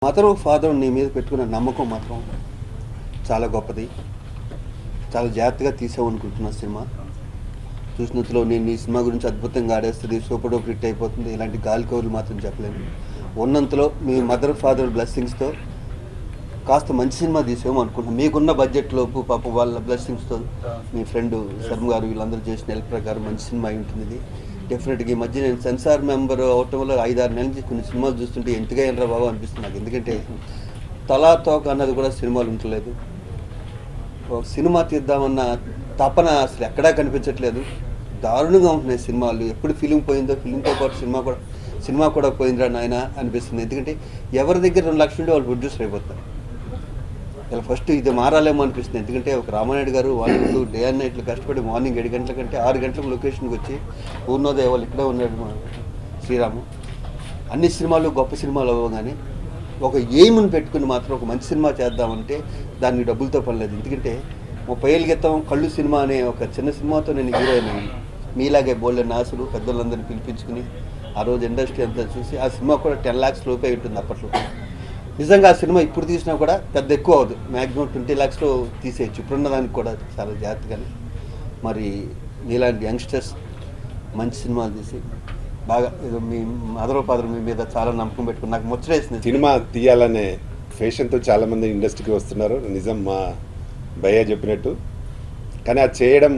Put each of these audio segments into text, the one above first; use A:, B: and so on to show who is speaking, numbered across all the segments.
A: Mother father నీ మీద పెట్టుకున్న నమ్మకం మాత్రం చాలా గొప్పది. చాలా జాగ్రత్తగా తీసామనుకుంటున్నా సినిమా. చూసినంతలో నేను ఈ సినిమా గురించి అద్భుతంగా ఆడేస్తుంది, సూపర్ డూపర్ హిట్ అయిపోతుంది, ఇలాంటి గాలి కౌరులు మాత్రం చెప్పలేను. ఉన్నంతలో మీ మదర్ ఫాదర్ బ్లెస్సింగ్స్తో కాస్త మంచి సినిమా తీసాము అనుకుంటున్నాం. మీకున్న బడ్జెట్లోపు పాప వాళ్ళ బ్లెస్సింగ్స్తో మీ ఫ్రెండ్ శర్మ గారు వీళ్ళందరూ చేసిన హెల్ప్ ప్రకారం మంచి సినిమా అయి ఉంటుంది ఇది. డెఫినెట్గా ఈ మధ్య నేను సెన్సార్ మెంబర్ అవటం వల్ల 5-6 నెలల నుంచి కొన్ని సినిమాలు చూస్తుంటే ఎంతగా అయినరా బాబు అనిపిస్తుంది నాకు. ఎందుకంటే తలా తోక అన్నది కూడా సినిమాలు ఉంటలేదు. ఒక సినిమా తీద్దామన్న తపన అసలు ఎక్కడా కనిపించట్లేదు. దారుణంగా ఉంటున్నాయి సినిమాలు. ఎప్పుడు ఫిలిం పోయిందో ఫిలింతో పాటు సినిమా కూడా పోయిందిరా నాయన అనిపిస్తుంది. ఎందుకంటే ఎవరి దగ్గర 2 లక్షలు ఉంటే వాళ్ళు ప్రొడ్యూసర్ అయిపోతారు. ఇలా ఫస్ట్ ఇది మారాలేమో అనిపిస్తుంది. ఎందుకంటే ఒక రామానాయుడు గారు వాళ్ళు డే అండ్ నైట్లు కష్టపడి మార్నింగ్ 7 గంటల కంటే 6 గంటలకు లొకేషన్కి వచ్చి పూర్ణోదయ వాళ్ళు ఇక్కడే ఉన్నాడు మా శ్రీరాము. అన్ని సినిమాలు గొప్ప సినిమాలు అవ్వగానే ఒక ఎయిమ్ని పెట్టుకుని మాత్రం ఒక మంచి సినిమా చేద్దామంటే దానికి డబ్బులతో పని లేదు. ఎందుకంటే 30 ఏళ్ళ క్రితం కళ్ళు సినిమా అనే ఒక చిన్న సినిమాతో నేను హీరో అయినాను. మీలాగే బోల్డెన్ ఆశలు పెద్దలందరినీ పిలిపించుకుని ఆ రోజు ఇండస్ట్రీ అంతా చూసి ఆ సినిమా కూడా 10 lakhs లోపే ఉంటుంది అప్పట్లో. నిజంగా ఆ సినిమా ఇప్పుడు తీసినా కూడా పెద్ద ఎక్కువ అవ్వదు, మ్యాక్సిమం 20 lakhsలో తీసేయచ్చు. ఇప్పుడున్న దానికి కూడా చాలా జాగ్రత్తగానే. మరి మీలాంటి యంగ్స్టర్స్ మంచి సినిమాలు తీసి బాగా ఏదో మీ మదర్ ఫాదర్ మీ మీద చాలా నమ్మకం పెట్టుకుని నాకు ముచ్చటేసింది.
B: సినిమా తీయాలనే ఫేషన్తో చాలామంది ఇండస్ట్రీకి వస్తున్నారు, నిజం మా భయ్య చెప్పినట్టు. కానీ అది చేయడం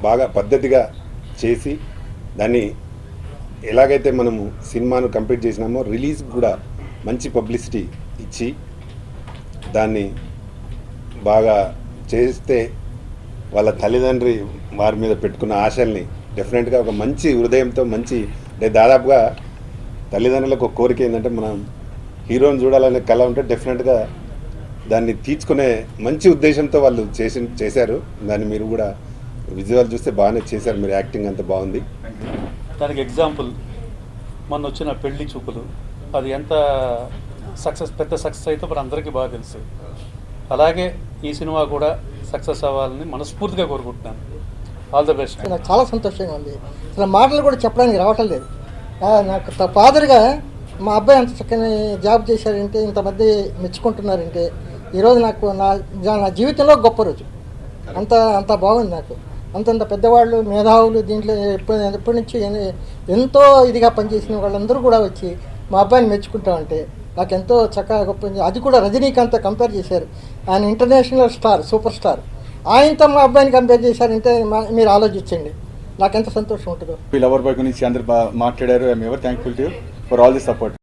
B: బాగా పద్ధతిగా చేసి దాన్ని ఎలాగైతే మనము సినిమాను కంప్లీట్ చేసినామో రిలీజ్ కూడా మంచి పబ్లిసిటీ ఇచ్చి దాన్ని బాగా చేస్తే వాళ్ళ తల్లిదండ్రి వారి మీద పెట్టుకున్న ఆశల్ని డెఫినెట్గా ఒక మంచి హృదయంతో మంచి దాదాపుగా తల్లిదండ్రులకు ఒక కోరిక ఏంటంటే మనం హీరోని చూడాలనే కళ ఉంటే డెఫినెట్గా దాన్ని తీర్చుకునే మంచి ఉద్దేశంతో వాళ్ళు చేశారు. దాన్ని మీరు కూడా విజువల్ చూస్తే బాగానే చేశారు, మీరు యాక్టింగ్ అంతా బాగుంది.
C: దానికి ఎగ్జాంపుల్ మొన్న వచ్చిన పెళ్లి చూపులు, అది ఎంత పెద్ద సక్సెస్ అయితే మరి అందరికీ బాగా తెలుసు. అలాగే ఈ సినిమా కూడా సక్సెస్ అవ్వాలని మనస్ఫూర్తిగా కోరుకుంటున్నాను. All the best.
D: నాకు చాలా సంతోషంగా ఉంది. అసలు మాటలు కూడా చెప్పడానికి రావటం లేదు. నాకు ఫాదర్గా మా అబ్బాయి అంత చక్కని జాబ్ చేశారంటే, ఇంతమంది మెచ్చుకుంటున్నారంటే ఈరోజు నాకు నా జీవితంలో గొప్ప రోజు. అంత బాగుంది నాకు. అంతంత పెద్దవాళ్ళు మేధావులు దీంట్లో ఎప్పటి నుంచి ఎంతో ఇదిగా పనిచేసిన వాళ్ళందరూ కూడా వచ్చి మా అబ్బాయిని మెచ్చుకుంటామంటే నాకు ఎంతో చక్కగా గొప్ప. అది కూడా రజనీకాంత్తో కంపేర్ చేశారు. ఆయన ఇంటర్నేషనల్ స్టార్, సూపర్ స్టార్. ఆయనతో మా అబ్బాయిని కంపేర్ చేశారంటే మీరు ఆలోచించండి నాకు ఎంత సంతోషం ఉంటుందో.
E: లవర్ బాయ్ గురించి అందరు మాట్లాడారు. I'm ever thankful to for all the support.